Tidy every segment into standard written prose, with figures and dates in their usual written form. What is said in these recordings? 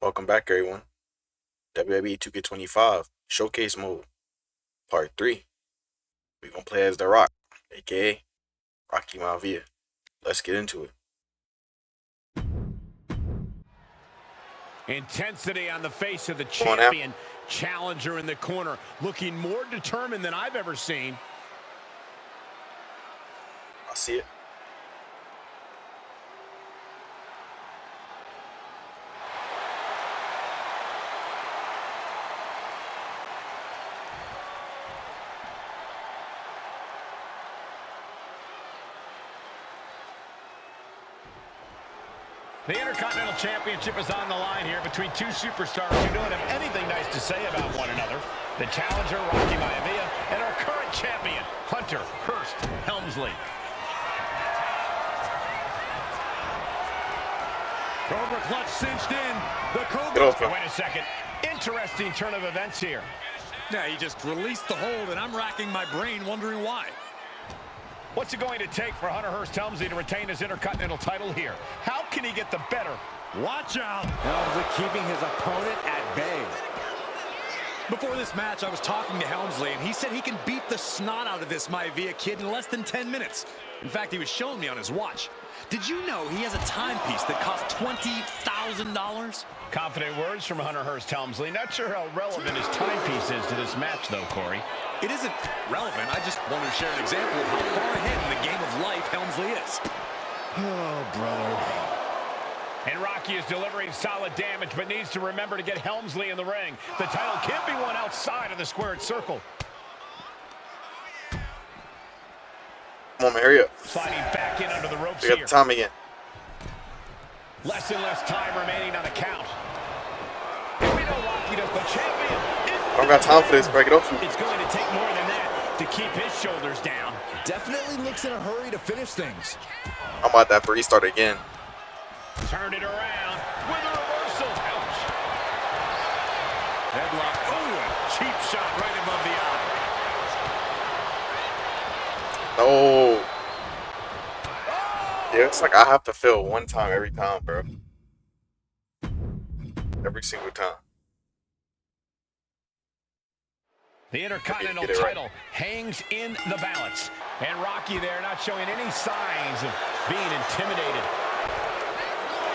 Welcome back, everyone. WWE 2K25 Showcase Mode, Part 3. We're going to play as The Rock, aka Rocky Maivia. Let's get into it. Intensity on the face of the Come on now. champion. Challenger in the corner, looking more determined than I've ever seen. I see it. The Intercontinental Championship is on the line here between two superstars who don't have anything nice to say about one another. The challenger, Rocky Maivia, and our current champion, Hunter Hearst Helmsley. Cobra clutch cinched in. The Cobra. Wait a second. Interesting turn of events here. Yeah, he just released the hold, and I'm racking my brain wondering why. What's it going to take for Hunter Hearst Helmsley to retain his Intercontinental title here? How can he get the better? Watch out! Helmsley keeping his opponent at bay. Before this match, I was talking to Helmsley, and he said he can beat the snot out of this Maivia kid in less than 10 minutes. In fact, he was showing me on his watch. Did you know he has a timepiece that costs $20,000? Confident words from Hunter Hearst Helmsley. Not sure how relevant his timepiece is to this match, though, Corey. It isn't relevant. I just wanted to share an example of how far ahead in the game of life Helmsley is. Oh, brother. And Rocky is delivering solid damage, but needs to remember to get Helmsley in the ring. The title can't be won outside of the squared circle. Come on, man, hurry up. Sliding back in under the ropes We here. got the time again. Less and less time remaining on the count. And we know Rocky does, but champion. I don't got time for this. Break it up. It's going to take more than that to keep his shoulders down. Definitely looks in a hurry to finish things. I'm about to have to restart again. Turn it around with a reversal. Ouch. Headlock. Oh, a cheap shot right above the eye. No. Yeah, it's like I have to fail one time every time, bro. Every single time. The Intercontinental Get it right. title hangs in the balance. And Rocky there not showing any signs of being intimidated.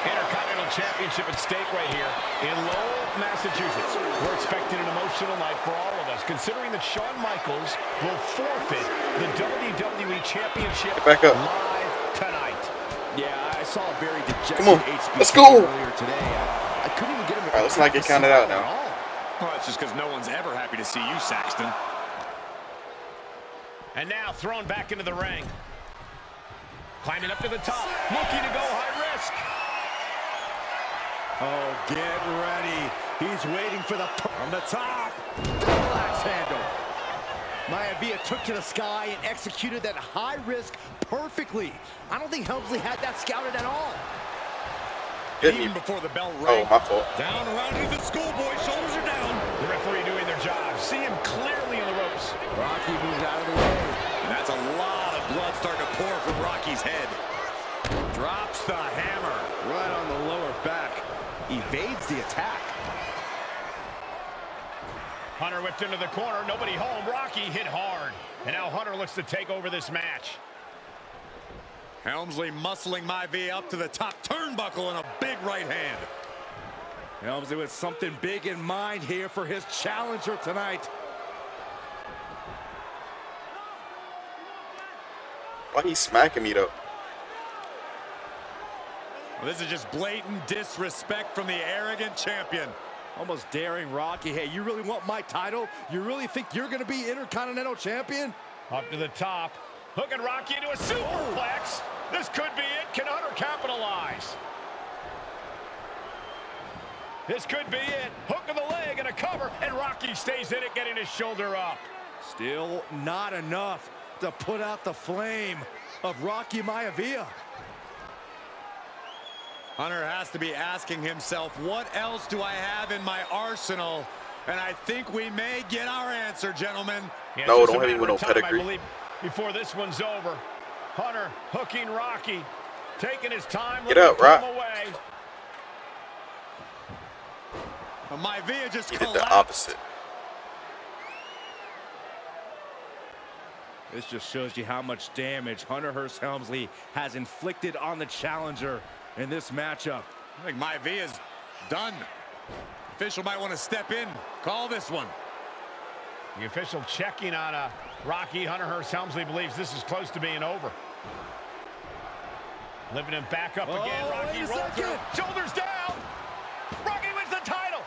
Intercontinental Championship at stake right here in Lowell, Massachusetts. We're expecting an emotional night for all of us, considering that Shawn Michaels will forfeit the WWE Championship back up. live tonight. Yeah, I saw a very dejected Come on, HBK let's go. earlier today. I couldn't even get him to All right, let's not get counted out now. Well, that's just because no one's ever happy to see you, Saxton. And now thrown back into the ring. Climbing up to the top, looking to go high risk. Oh, get ready. He's waiting for the from the top. Relax handle. Maivia took to the sky and executed that high risk perfectly. I don't think Helmsley had that scouted at all. Hit me. Even before the bell Oh, rang. my fault. Down around to the schoolboy. Shoulders are down. The referee doing their job. See him clearly in the ropes. Rocky moves out of the way. And that's a lot of blood starting to pour from Rocky's head. Drops the hammer right on the lower back. Evades the attack. Hunter whipped into the corner. Nobody home. Rocky hit hard. And now Hunter looks to take over this match. Helmsley muscling Maivia up to the top turnbuckle in a big right hand. Helmsley with something big in mind here for his challenger tonight. Why he smacking me, though? Well, this is just blatant disrespect from the arrogant champion. Almost daring Rocky. Hey, you really want my title? You really think you're going to be Intercontinental Champion? Up to the top. Hooking Rocky into a superplex. This could be it. Can Hunter capitalize? This could be it. Hook of the leg and a cover. And Rocky stays in it, getting his shoulder up. Still not enough to put out the flame of Rocky Maivia. Hunter has to be asking himself, what else do I have in my arsenal? And I think we may get our answer, gentlemen. Yeah, No, it's just don't a hit me with matter no of time, pedigree. I believe, before this one's over. Hunter hooking Rocky, taking his time. Get letting up, him come Rock. away. Maivia just He did collapsed. the opposite. This just shows you how much damage Hunter Hearst Helmsley has inflicted on the challenger in this matchup. I think Maivia's done. Official might want to step in, call this one. The official checking on Rocky. Hunter Hearst Helmsley believes this is close to being over. Living him back up again. Rocky rolls through. Shoulders down. Rocky wins the title.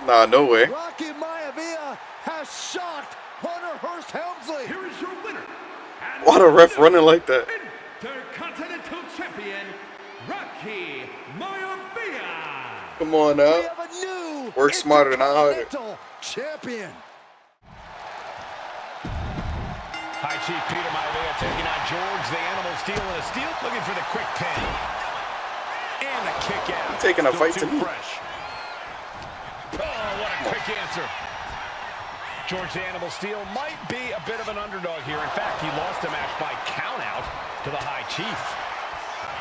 Nah, no way. Rocky Maivia has shocked Hunter Hearst Helmsley. Here is your winner. Why the ref running like that? Intercontinental Champion, Rocky Maivia. Come on We now. have a new Work smarter, not harder. Intercontinental champion. High Chief Peter Maivia taking on George the Animal Steel in a steel, looking for the quick pin. And a kick out. He's taking a Still fight too to me. fresh. Oh, what a quick answer. George the Animal Steel might be a bit of an underdog here. In fact, he lost a match by countout to the High Chief.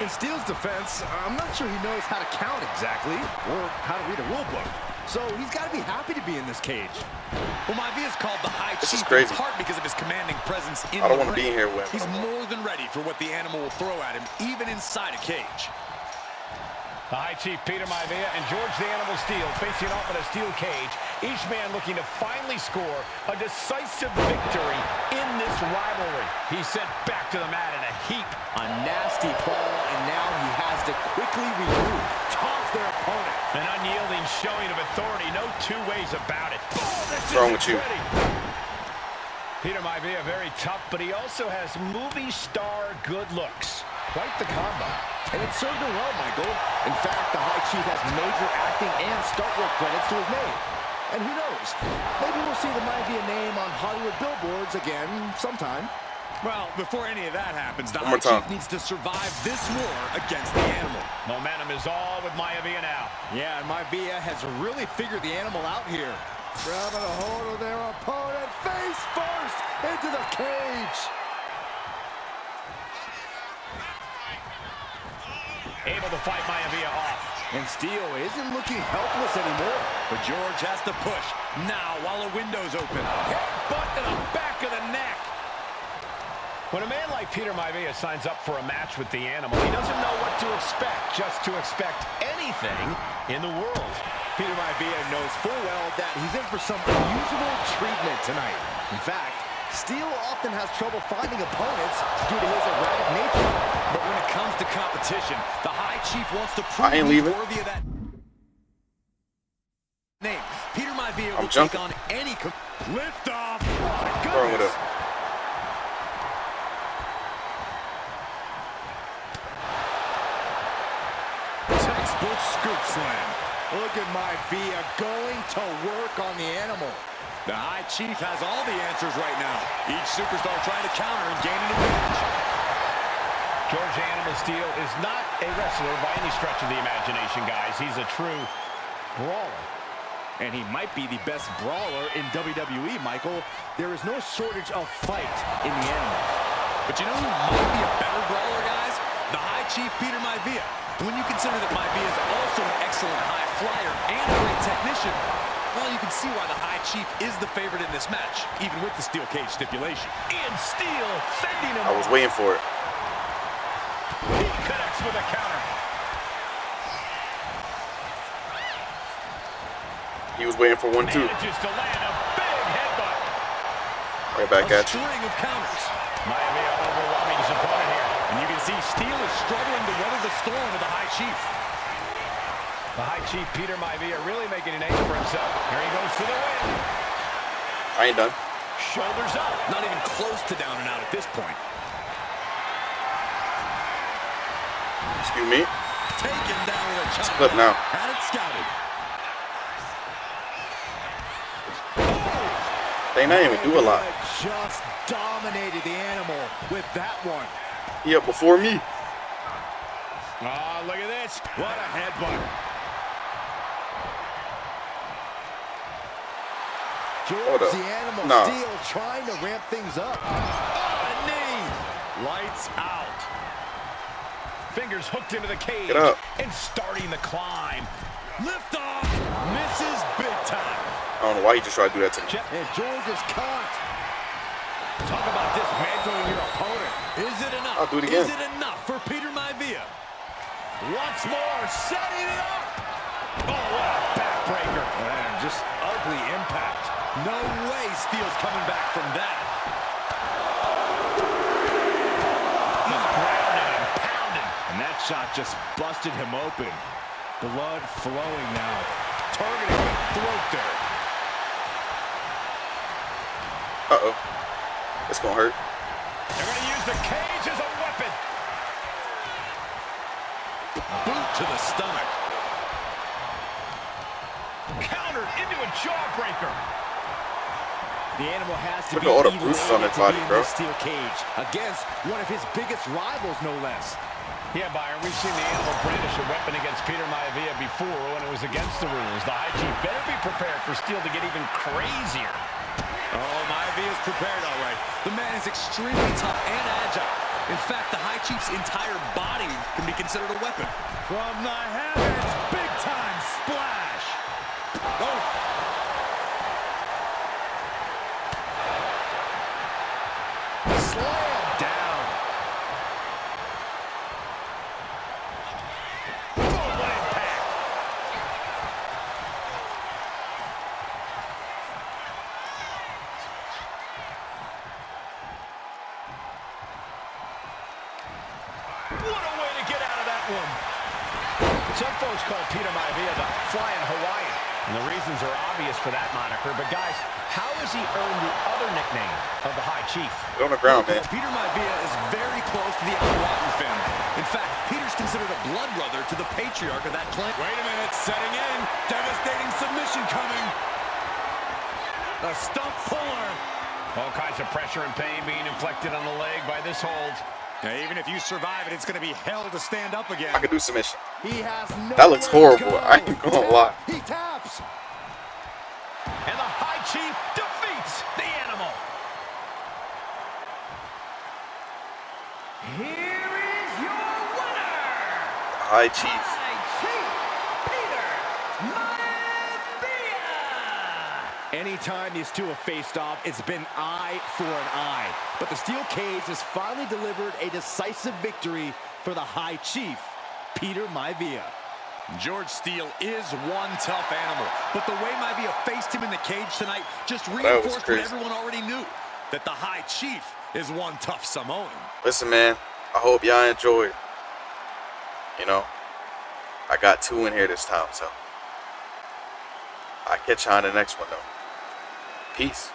In Steele's defense, I'm not sure he knows how to count exactly or how to read a rule book. So he's got to be happy to be in this cage. Well, Maivia's called the High This is Chief crazy. in part because of his commanding presence in I don't the want to be ring. in here with He's him. more than ready for what the animal will throw at him, even inside a cage. The High Chief Peter Maivia and George the Animal Steel facing off in a steel cage. Each man looking to finally score a decisive victory in this rivalry. He's sent back to the mat in a heap. A nasty fall, and now he has to quickly regroup, toss their opponent. An unyielding showing of authority. No two ways about it. What's wrong with you? Peter Maivia very tough, but he also has movie star good looks. Quite the combo. And it served him well, Michael. In fact, the High Chief has major acting and stunt work credits to his name. And who knows, maybe we'll see the Maivia name on Hollywood billboards again sometime. Well, before any of that happens, the One more High Chief time. needs to survive this war against the animal. Momentum is all with Maivia now. Yeah, and Maivia has really figured the animal out here. Grabbing a hold of their opponent face first into the cage. Able to fight Maivia off. And Steele isn't looking helpless anymore. But George has to push now while the window's open. Headbutt to the back of the neck. When a man like Peter Maivia signs up for a match with the animal, he doesn't know what to expect, just to expect anything in the world. Peter Maivia knows full well that he's in for some unusual treatment tonight. In fact, Steele often has trouble finding opponents due to his erratic nature. But when it comes to competition, the High Chief wants to prove I ain't he's leaving. worthy of that name. Peter Maivia I'm will take jumping. on any lift off. Throwing it up. Textbook scoop slam. Look at Maivia going to work on the animal. The High Chief has all the answers right now. Each superstar trying to counter and gain an advantage. George Animal Steel is not a wrestler by any stretch of the imagination, guys. He's a true brawler. And he might be the best brawler in WWE, Michael. There is no shortage of fight in the animal. But you know who might be a better brawler, guys? The High Chief Peter Maivia. When you consider that Maivia is also an excellent high flyer and a great technician, well, you can see why the High Chief is the favorite in this match, even with the steel cage stipulation. And Steel fending him I was off. waiting for it. He connects with a counter. He was waiting for one too. Manages to land a big headbutt. Right back A at you. string of counters. Maivia overwhelming his opponent here. And you can see Steel is struggling to weather the storm of the High Chief. The High Chief Peter Maivia really making a name for himself. Here he goes for the win. I ain't done. Shoulders up. Not even close to down and out at this point. Excuse me. Taken down with a chop. It's clip now. Had it scouted. They not even do a lot. Maivia just dominated the animal with that one. He up before me. Oh, look at this. What a headbutt. Hold George up. the Animal Nah. Steel trying to ramp things up. Oh, a knee. Lights out. Fingers hooked into the cage. Get up. And starting the climb. Lift off. Misses big time. I don't know why he just tried to do that to me. And George is caught. Talk about dismantling your opponent. Is it enough? I'll do it again. Is it enough for Peter Maivia? Once more, setting it up. Oh, what a backbreaker. And just ugly impact. No way Steele's coming back from that. He's grounded and pounded. And that shot just busted him open. Blood flowing now. Targeting the throat there. Uh-oh. It's gonna hurt. They're going to use the cage as a weapon. Boot to the stomach. Countered into a jawbreaker. The animal has to Look be at all the bruises on elated his to body, be in bro. this steel cage against one of his biggest rivals, no less. Yeah, Byron, we've seen the animal brandish a weapon against Peter Maivia before when it was against the rules. The High Chief better be prepared for Steele to get even crazier. Oh, Maivia is prepared, all right. The man is extremely tough and agile. In fact, the High Chief's entire body can be considered a weapon. From the heavens, big-time splash. Oh. Slam down. Oh, what impact. What a way to get out of that one. Some folks call Peter Maivia the Flying Hawaiian, and the reasons are obvious for that moniker. But guys, how has he earned the other nickname of the High Chief? Get on the ground, man. Peter Maivia is very close to the Al-Rotten family. In fact, Peter's considered a blood brother to the patriarch of that clan. Wait a minute, setting in. Devastating submission coming. A stump puller. All kinds of pressure and pain being inflicted on the leg by this hold. Now, even if you survive it, it's going to be hell to stand up again. I can do submission. He has no. That looks horrible. I ain't gonna lie. He taps. And the High Chief defeats the animal. Here is your winner, High Chief. High Chief Peter Maivia. Anytime these two have faced off, it's been eye for an eye. But the steel cage has finally delivered a decisive victory for the High Chief, Peter Maivia. George Steele is one tough animal, but the way Maivia faced him in the cage tonight just was reinforced what crazy. everyone already knew, that the High Chief is one tough Samoan. Listen, man. I hope y'all enjoyed. You know, I got 2 in here this time, so I'll catch y'all in the next one, though. Peace.